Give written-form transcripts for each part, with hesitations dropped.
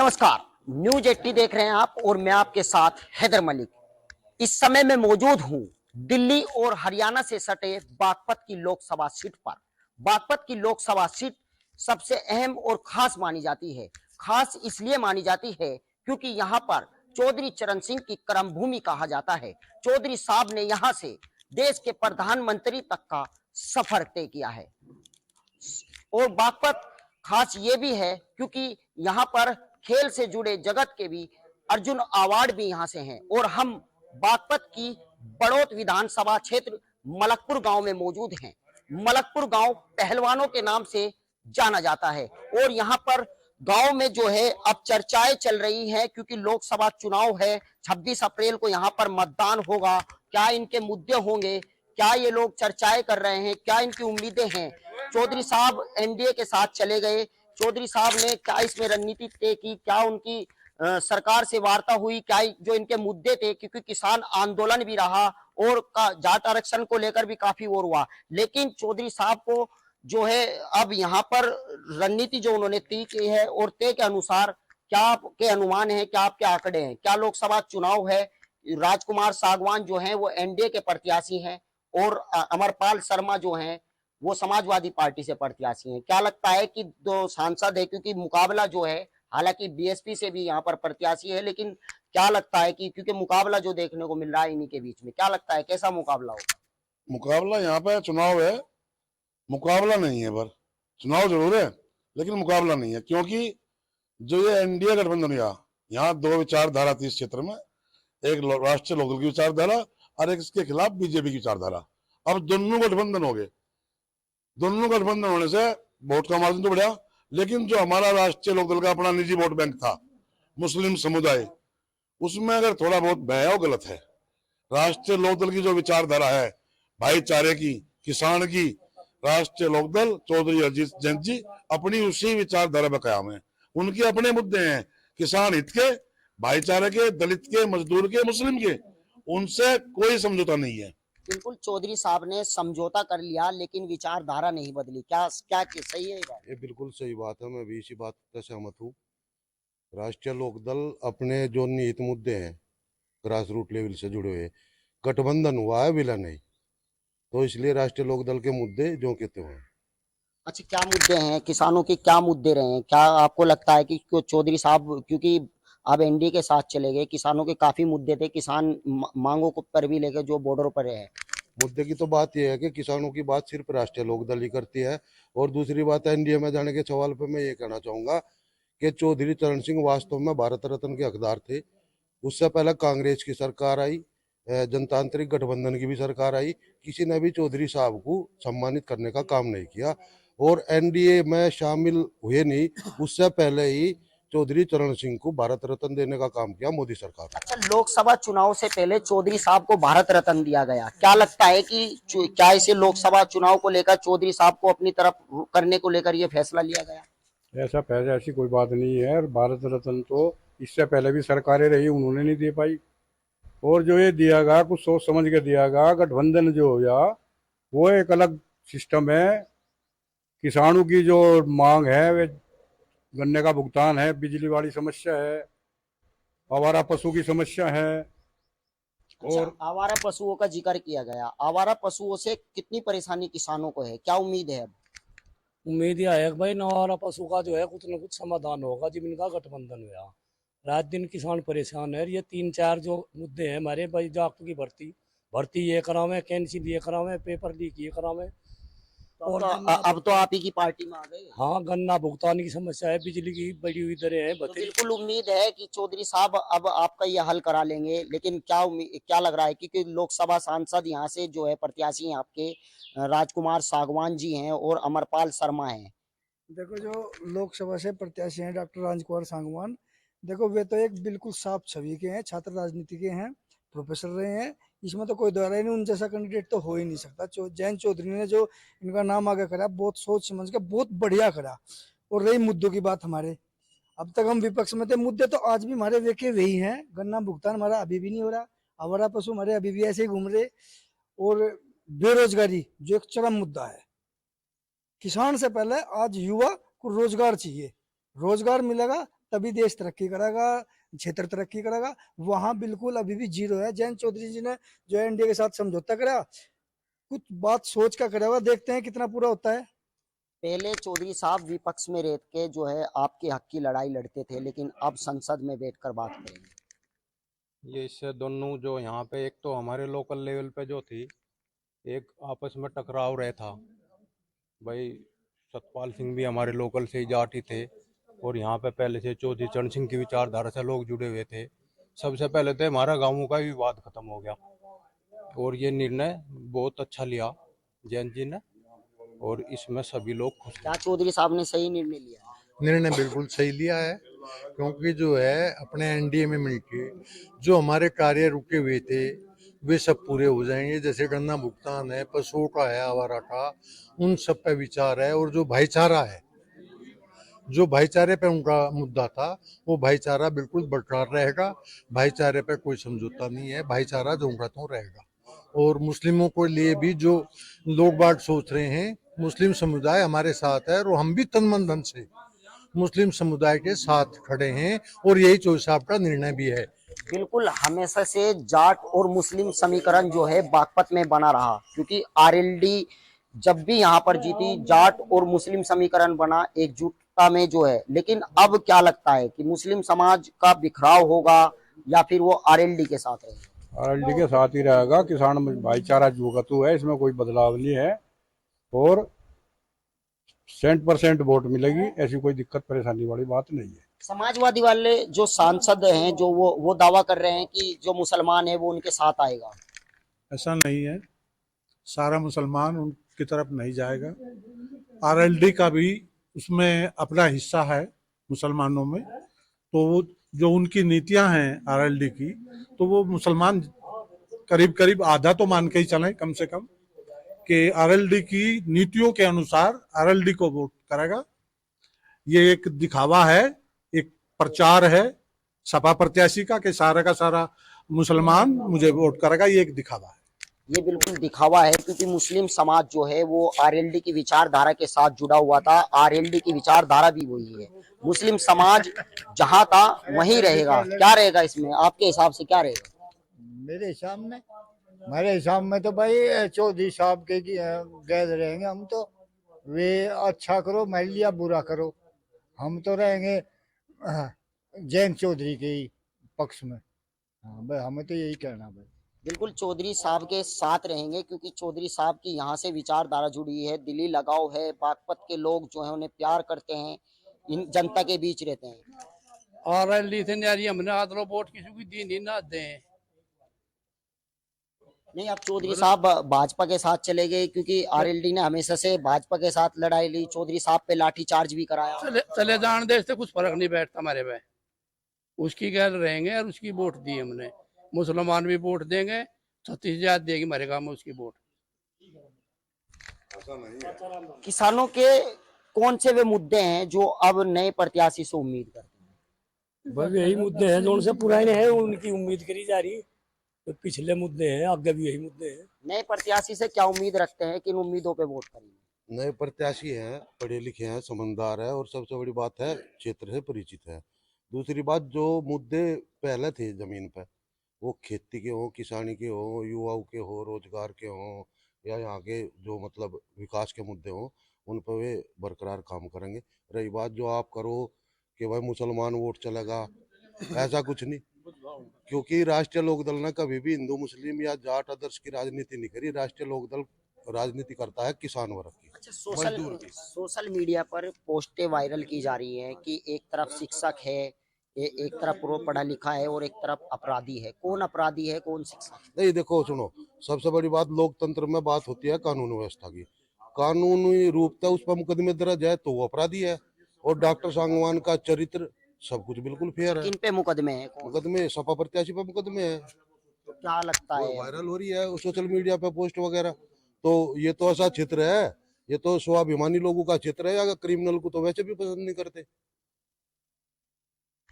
नमस्कार। न्यूज 80 देख रहे हैं आप और मैं आपके साथ हैदर मलिक। इस समय मैं मौजूद हूं दिल्ली और हरियाणा से सटे बागपत की लोकसभा सीट पर। बागपत की लोकसभा सीट सबसे अहम और खास मानी जाती है। खास इसलिए मानी जाती है क्योंकि यहां पर चौधरी चरण सिंह की कर्मभूमि कहा जाता है। चौधरी साहब ने यहां से देश के प्रधानमंत्री तक का सफर तय किया है। और बागपत खास ये भी है क्योंकि यहाँ पर खेल से जुड़े जगत के भी अर्जुन अवार्ड भी यहाँ से हैं। और हम बागपत की बड़ौत विधानसभा क्षेत्र मलकपुर गांव में मौजूद हैं। मलकपुर गांव पहलवानों के नाम से जाना जाता है और यहाँ पर गांव में जो है अब चर्चाएं चल रही हैं क्योंकि लोकसभा चुनाव है। 26 अप्रैल को यहाँ पर मतदान होगा। क्या इनके मुद्दे होंगे, क्या ये लोग चर्चाएं कर रहे हैं, क्या इनकी उम्मीदें हैं। चौधरी साहब एनडीए के साथ चले गए। चौधरी साहब ने क्या इसमें रणनीति तय की, क्या उनकी सरकार से वार्ता हुई, क्या जो इनके मुद्दे थे, क्योंकि किसान आंदोलन भी रहा और जाट आरक्षण को लेकर भी काफी और हुआ। लेकिन चौधरी साहब को जो है अब यहाँ पर रणनीति जो उन्होंने तय की है और तय के अनुसार क्या आपके अनुमान है, क्या आपके आंकड़े हैं। क्या लोकसभा चुनाव है, राजकुमार सागवान जो है वो एनडीए के प्रत्याशी हैं और अमरपाल शर्मा जो हैं वो समाजवादी पार्टी से प्रत्याशी हैं। क्या लगता है कि दो सांसद है, क्योंकि मुकाबला जो है, हालांकि बीएसपी से भी यहाँ पर प्रत्याशी है, लेकिन क्या लगता है कि क्योंकि मुकाबला जो देखने को मिल रहा है इन्हीं के बीच में, क्या लगता है कैसा मुकाबला होगा? मुकाबला यहाँ पे चुनाव है, मुकाबला नहीं है। पर चुनाव जरूर है लेकिन मुकाबला नहीं है, क्योंकि जो ये एनडीए गठबंधन यहाँ दो विचारधारा थी इस क्षेत्र में। एक राष्ट्रीय लोकदल की विचारधारा और एक इसके खिलाफ बीजेपी की विचारधारा। अब दोनों गठबंधन हो गए। दोनों गठबंधन होने से वोट का मार्जिन तो बढ़ा, लेकिन जो हमारा राष्ट्रीय लोकदल का अपना निजी वोट बैंक था, मुस्लिम समुदाय, उसमें अगर थोड़ा बहुत बया हो गलत है। राष्ट्रीय लोकदल की जो विचारधारा है भाईचारे की, किसान की, राष्ट्रीय लोकदल चौधरी अजीत जैन जी अपनी उसी विचारधारा में कायम है। उनके अपने मुद्दे हैं, किसान हित के, भाईचारे के, दलित के, मजदूर के, मुस्लिम के, उनसे कोई समझौता नहीं है। बिल्कुल, चौधरी साहब ने समझौता कर लिया लेकिन विचारधारा नहीं बदली। क्या क्या सही है ये बिल्कुल सही बात है, मैं भी इसी बात से सहमत हूँ। राष्ट्रीय लोकदल अपने जो निहित मुद्दे हैं ग्रास रूट लेवल से जुड़े हुए, गठबंधन हुआ है विलय नहीं, तो इसलिए राष्ट्रीय लोकदल के मुद्दे जो कहते हैं। अच्छा, क्या मुद्दे हैं, किसानों के क्या मुद्दे रहे हैं? क्या आपको लगता है कि चौधरी साहब क्योंकि अब एनडीए के साथ चले गए, किसानों के काफी मुद्दे थे, किसान मांगों को पर भी लेकर जो बॉर्डर पर है। मुद्दे की तो बात यह है कि किसानों की बात सिर्फ राष्ट्रीय लोकदल ही करती है। और दूसरी बात, एनडीए में जाने के सवाल पर मैं ये कहना चाहूंगा कि चौधरी चरण सिंह वास्तव में भारत रत्न के हकदार थे। उससे पहले कांग्रेस की सरकार आई, जनतांत्रिक गठबंधन की भी सरकार आई, किसी ने भी चौधरी साहब को सम्मानित करने का काम नहीं किया और एनडीए में शामिल हुए नहीं। उससे पहले ही चौधरी चरण सिंह को भारत रत्न देने का काम किया मोदी सरकार ने। अच्छा, लोकसभा चुनाव से पहले चौधरी साहब को भारत रत्न दिया गया। क्या लगता है कि क्या इसे लोकसभा चुनाव को लेकर चौधरी साहब को अपनी तरफ करने को लेकर यह फैसला लिया गया? ऐसी कोई बात नहीं है। भारत रत्न तो इससे पहले भी सरकारें रही, उन्होंने नहीं दे पाई। और जो ये दिया गया कुछ सोच समझ के दिया गया। गठबंधन जो हो गया वो एक अलग सिस्टम है। किसानों की जो मांग है वे गन्ने का भुगतान है, बिजली वाली समस्या है, आवारा पशु की समस्या है। अच्छा, और आवारा पशुओं का जिक्र किया गया। आवारा पशुओं से कितनी परेशानी किसानों को है, क्या उम्मीद है अब? उम्मीद यह है कि भाई नवारा पशु का जो है कुछ न कुछ समाधान होगा जब इनका गठबंधन हुआ। रात दिन किसान परेशान है। ये 3-4 जो मुद्दे हैं हमारे भाई, डॉक्टर की भर्ती भर्ती ये करावे, कैंसिल ये करावे, पेपर लीक ये करावे। और अब तो आप ही की पार्टी में आ गए। हाँ, गन्ना भुगतान की समस्या है, बिजली की बढ़ी हुई दरें हैं। तो बिल्कुल उम्मीद है कि चौधरी साहब अब आपका ये हल करा लेंगे। लेकिन क्या लग रहा है, क्योंकि लोकसभा सांसद यहाँ से जो है प्रत्याशी हैं आपके राजकुमार सागवान जी हैं और अमरपाल शर्मा हैं। देखो, जो लोकसभा से प्रत्याशी हैं डॉक्टर राजकुमार सांगवान, देखो वे तो एक बिल्कुल साफ छवि के हैं, छात्र राजनीति के हैं, प्रोफेसर रहे हैं। इसमें तो कोई दोहराई नहीं, उन जैसा कैंडिडेट तो हो ही नहीं सकता। जयंत चौधरी ने जो इनका नाम आगे करा, बहुत सोच समझ के बहुत बढ़िया करा। और रही मुद्दों की बात, हमारे अब तक हम विपक्ष में थे, मुद्दे तो आज भी हमारे देखे वही हैं। गन्ना भुगतान हमारा अभी भी नहीं हो रहा, आवारा पशु हमारे अभी भी ऐसे ही घूम रहे, और बेरोजगारी जो एक चरम मुद्दा है। किसान से पहले आज युवा को रोजगार चाहिए। रोजगार मिलेगा तभी देश तरक्की करेगा, क्षेत्र तरक्की करेगा। वहां बिल्कुल अभी भी जीरो है। जयंत चौधरी जी ने जो है इंडिया के साथ समझौता करा, कुछ बात सोच का करा हुआ, देखते हैं कितना पूरा होता है। पहले चौधरी साहब विपक्ष में रह के जो है आपके हक की लड़ाई लड़ते थे, लेकिन अब संसद में बैठकर बात करेंगे। ये इससे दोनों जो यहाँ पे एक तो हमारे लोकल लेवल पे जो थी, एक आपस में टकराव रहा था भाई। सतपाल सिंह भी हमारे लोकल से ही जाट ही थे, और यहाँ पे पहले से चौधरी चरण सिंह की विचारधारा से लोग जुड़े हुए थे। सबसे पहले तो हमारा गाँवों का विवाद खत्म हो गया, और ये निर्णय बहुत अच्छा लिया जयंत जी ने, और इसमें सभी लोग खुश हैं। क्या चौधरी साहब ने सही निर्णय लिया? निर्णय बिल्कुल सही लिया है, क्योंकि जो है अपने एनडीए में मिलके जो हमारे कार्य रुके हुए थे वे सब पूरे हो जाएंगे। जैसे गन्ना भुगतान है, पशुओं का है, आवारा का, उन सब पे विचार है। और जो भाईचारा है, जो भाईचारे पे उनका मुद्दा था, वो भाईचारा बिल्कुल बरकरार रहेगा। भाईचारे पे कोई समझौता नहीं है, भाईचारा जो का त्यों रहेगा। और मुस्लिमों को लिए भी जो लोग बाग सोच रहे हैं, मुस्लिम समुदाय हमारे साथ है, और हम भी तन मन धन से मुस्लिम समुदाय के साथ खड़े हैं, और यही चौधरी साहब का निर्णय भी है। बिल्कुल, हमेशा से जाट और मुस्लिम समीकरण जो है बागपत में बना रहा, क्योंकि आरएलडी जब भी यहाँ पर जीती जाट और मुस्लिम समीकरण बना एकजुटता में जो है। लेकिन अब क्या लगता है कि मुस्लिम समाज का बिखराव होगा या फिर वो आरएलडी के साथ रहेगा? आरएलडी के साथ ही रहेगा। किसान भाईचारा जो तो है, इसमें कोई बदलाव नहीं है, और 100% वोट मिलेगी, ऐसी कोई दिक्कत परेशानी वाली बात नहीं है। समाजवादी वाले जो सांसद हैं जो वो दावा कर रहे हैं कि जो मुसलमान है वो उनके साथ आएगा। ऐसा नहीं है, सारा मुसलमान उनकी तरफ नहीं जाएगा। आरएलडी का भी उसमें अपना हिस्सा है मुसलमानों में, तो वो जो उनकी नीतियां हैं आरएलडी की, तो वो मुसलमान करीब करीब आधा तो मान के ही चलें कम से कम, कि आरएलडी की नीतियों के अनुसार आरएलडी को वोट करेगा। ये एक दिखावा है, एक प्रचार है सपा प्रत्याशी का कि सारा मुसलमान मुझे वोट करेगा। ये एक दिखावा है। ये बिल्कुल दिखावा है, क्योंकि मुस्लिम समाज जो है वो आरएलडी की विचारधारा के साथ जुड़ा हुआ था। आरएलडी की विचारधारा भी वही है। मुस्लिम समाज जहां था वहीं रहेगा। क्या रहेगा इसमें आपके हिसाब से, क्या रहेगा? मेरे हिसाब में तो भाई चौधरी साहब के गैर रहेंगे हम तो। वे अच्छा करो, मान लिया बुरा करो, हम तो रहेंगे जयंत चौधरी के ही पक्ष में। हाँ भाई, हमें तो यही कहना भाई। बिल्कुल चौधरी साहब के साथ रहेंगे, क्योंकि चौधरी साहब की यहाँ से विचारधारा जुड़ी है, दिली लगाव है। बागपत के लोग जो है उन्हें प्यार करते हैं, इन जनता के बीच रहते हैं। आरएलडी से नहीं, हमने आदरो वोट किसी को दी नहीं ना दें। नहीं, अब चौधरी साहब भाजपा के साथ चले गए, क्योंकि आरएलडी ने हमेशा से भाजपा के साथ लड़ाई ली। चौधरी साहब पे लाठी चार्ज भी कराया। चले जाने दे, इससे कुछ फर्क नहीं बैठता हमारे पे। उसकी गैर रहेंगे और उसकी वोट दी हमने। मुसलमान भी वोट देंगे, 36,000 देगी हमारे गाँव में उसकी वोट। किसानों के कौन से वे मुद्दे हैं जो अब नए प्रत्याशी से उम्मीद करते हैं? बस यही मुद्दे हैं जो उनसे पुराने हैं, उनकी उम्मीद करी जा रही। तो पिछले मुद्दे हैं, आगे भी यही मुद्दे हैं। नए प्रत्याशी से क्या उम्मीद रखते हैं, किन उम्मीदों पे वोट करेंगे? नए प्रत्याशी हैं, पढ़े लिखे हैं, समझदार है, और सबसे बड़ी बात है क्षेत्र से परिचित है। दूसरी बात, जो मुद्दे पहले थे जमीन पर, वो खेती के हो, किसानी के हो, युवाओं के हो, रोजगार के हो, या यहाँ के जो मतलब विकास के मुद्दे हो, उन पर वे बरकरार काम करेंगे। रही बात जो आप करो कि भाई मुसलमान वोट चलेगा, ऐसा कुछ नहीं, क्योंकि राष्ट्रीय लोकदल ने कभी भी हिंदू मुस्लिम या जाट आदर्श की राजनीति नहीं करी। राष्ट्रीय लोकदल राजनीति करता है किसान वर्ग की। अच्छा, सोशल मीडिया पर पोस्टें वायरल की जा रही हैं कि एक तरफ शिक्षक है, एक तरफ पूर्व पढ़ा लिखा है, और एक तरफ अपराधी है। कौन अपराधी है, कौन शिक्षक? नहीं, देखो सुनो, सबसे बड़ी बात लोकतंत्र में बात होती है कानून व्यवस्था की। कानूनी रूप से उस पर मुकदमे दर्ज है तो वो अपराधी है, और डॉक्टर सांगवान का चरित्र सब कुछ बिल्कुल फेयर है। किन पे मुकदमे हैं? मुकदमे सपा प्रत्याशी पे मुकदमे है। तो क्या लगता है? वायरल हो रही है सोशल मीडिया पे पोस्ट वगैरह। तो ये तो ऐसा क्षेत्र है, ये तो स्वाभिमानी लोगों का क्षेत्र है। अगर क्रिमिनल को तो वैसे भी पसंद नहीं करते।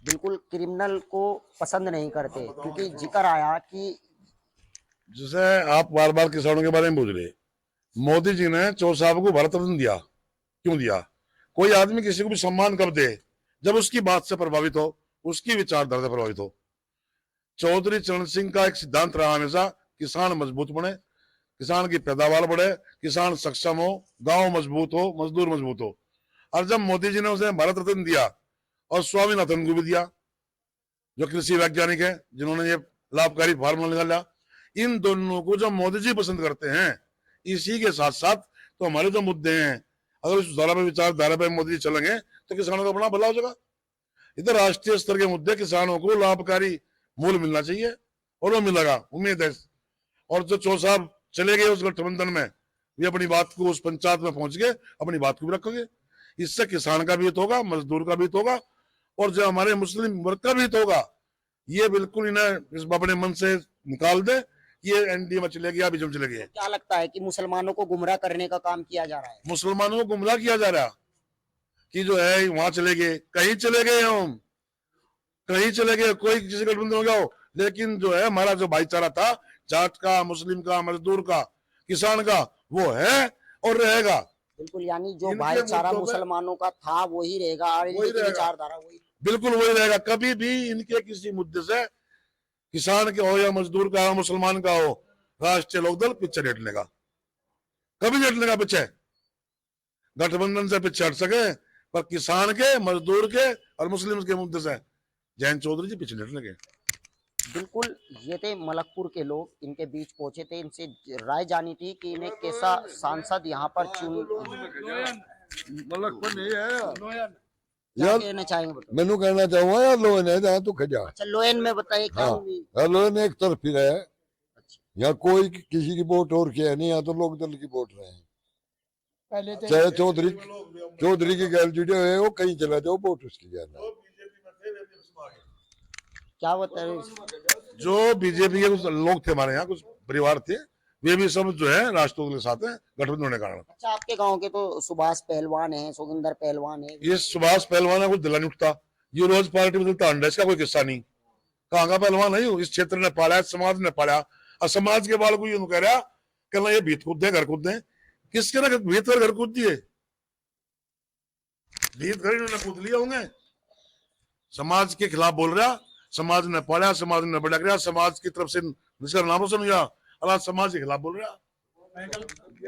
बिल्कुल क्रिमिनल को पसंद नहीं करते, क्योंकि जिक्र आया कि जैसे आप बार बार किसानों के बारे में पूछ रहे, मोदी जी ने चौधरी साहब को भारत रत्न दिया, क्यों दिया? कोई आदमी किसी को भी सम्मान कब दे जब उसकी बात से प्रभावित हो, उसकी विचारधारा से प्रभावित हो। चौधरी चरण सिंह का एक सिद्धांत रहा हमेशा, किसान मजबूत बने, किसान की पैदावार बढ़े, किसान सक्षम हो, गांव मजबूत हो, मजदूर मजबूत हो। और जब मोदी जी ने उसे भारत रत्न दिया और स्वामीनाथन को भी दिया, जो कृषि वैज्ञानिक है, जिन्होंने ये लाभकारी फार्मूला निकाला, इन दोनों को जो मोदी जी पसंद करते हैं, इसी के साथ साथ तो हमारे जो मुद्दे हैं, अगर इस धारा पे विचारधारा पे मोदी जी चलेंगे तो किसानों का बड़ा भला हो जाएगा। इधर राष्ट्रीय स्तर के मुद्दे, किसानों को लाभकारी मूल्य मिलना चाहिए और वो मिलेगा, उम्मीद है। और जो चौ साहब चले गए उस गठबंधन में, वे अपनी बात को उस पंचायत में पहुंच गए, अपनी बात को भी रखोगे। इससे किसान का भी हित होगा, मजदूर का भी हित होगा, और जो हमारे मुस्लिम वर्ग का भी हित होगा। ये बिल्कुल इन्हें इस अपने मन से निकाल दे, ये एनडीए में चले गया, बीजेपी चले गए। क्या लगता है कि मुसलमानों को गुमराह करने का काम किया जा रहा है? मुसलमानों को गुमराह किया जा रहा कि जो है वहां चले गए, कहीं चले गए, हम कहीं चले गए, कोई किसी गठबंधन हो गया हो, लेकिन जो है हमारा जो भाईचारा था, जाट का, मुस्लिम का, मजदूर का, किसान का, वो है और रहेगा। बिल्कुल, यानी जो भाईचारा मुसलमानों का था वही रहेगा और इनकी विचारधारा वही, बिल्कुल वही रहेगा। कभी भी इनके किसी मुद्दे से, किसान के हो या मजदूर का हो, मुसलमान का हो, राष्ट्रीय लोकदल पीछे नहीं हटने का, कभी नहीं हटने का पीछे। गठबंधन से पीछे हट सके, पर किसान के, मजदूर के और मुस्लिम के मुद्दे से जयंत चौधरी जी पीछे नहीं हटने के। बिल्कुल, ये थे मलकपुर के लोग, इनके बीच पहुंचे थे, इनसे राय जानी थी कि इन्हें कैसा सांसद यहाँ पर क्या कहना चाहेंगे? मैनू कहना चाहूंगा यार, लोन है जहाँ तू खजा। अच्छा, लोयन में बताइए क्या हुई? लोन एक तरफ ही है, यहाँ कोई किसी की वोट और किया नहीं, यहाँ तो लोक दल की वोट रहे हैं। चाहे चौधरी की गैलरी है, वो कहीं चला जाओ, वोट उसकी जाना। क्या बता रहे? जो बीजेपी के कुछ लोग थे हमारे यहाँ, कुछ परिवार थे, वे भी सब जो है राष्ट्रवादी के साथ है, गठबंधन होने के कारण। अच्छा, आपके गांव के तो सुभाष पहलवान है, जोगिंदर पहलवान है। ये सुभाष पहलवान है, कुछ दिला नहीं उठता, ये रोज पार्टी बदलता अंडा, इसका कोई किस्सा नहीं। कहाँ का पहलवान नहीं हो, इस क्षेत्र ने पाला, समाज ने पाला, और समाज के बाल को ये कह रहा कहना ये भीत कूद दे, घर कूद दे। किसके ना भीत कर घर कूद दिए, भीत घर इन्होंने कूद लिया होंगे। समाज के खिलाफ बोल रहा, समाज ने पाला, समाज ने बड़ा कराया, समाज की तरफ से जिसका नाम रोशन हुआ, अल्लाह समाज के खिलाफ बोल रहा।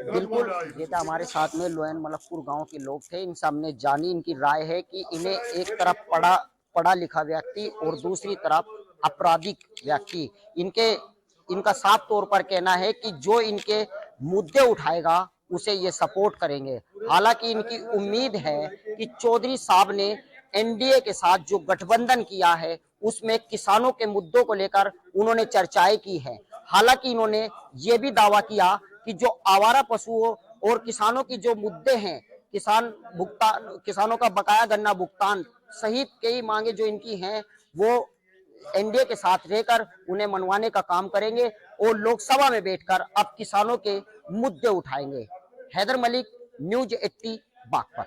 बिल्कुल, ये था हमारे साथ में लोयन मलकपुर गांव के लोग थे। इन सामने जानी इनकी राय है कि इन्हें एक तरफ पढ़ा लिखा व्यक्ति और दूसरी तरफ आपराधिक व्यक्ति, इनका साफ तौर पर कहना है कि जो इनके मुद्दे उठाएगा उसे ये सपोर्ट करेंगे। हालांकि इनकी उम्मीद है कि चौधरी साहब ने एनडीए के साथ जो गठबंधन किया है उसमें किसानों के मुद्दों को लेकर उन्होंने चर्चाएं की है। हालांकि इन्होंने ये भी दावा किया कि जो आवारा पशुओं और किसानों की जो मुद्दे हैं, किसानों का बकाया गन्ना भुगतान सहित कई मांगे जो इनकी हैं, वो एनडीए के साथ रहकर उन्हें मनवाने का काम करेंगे और लोकसभा में बैठकर अब किसानों के मुद्दे उठाएंगे। हैदर मलिक, न्यूज़ 80 बागपत।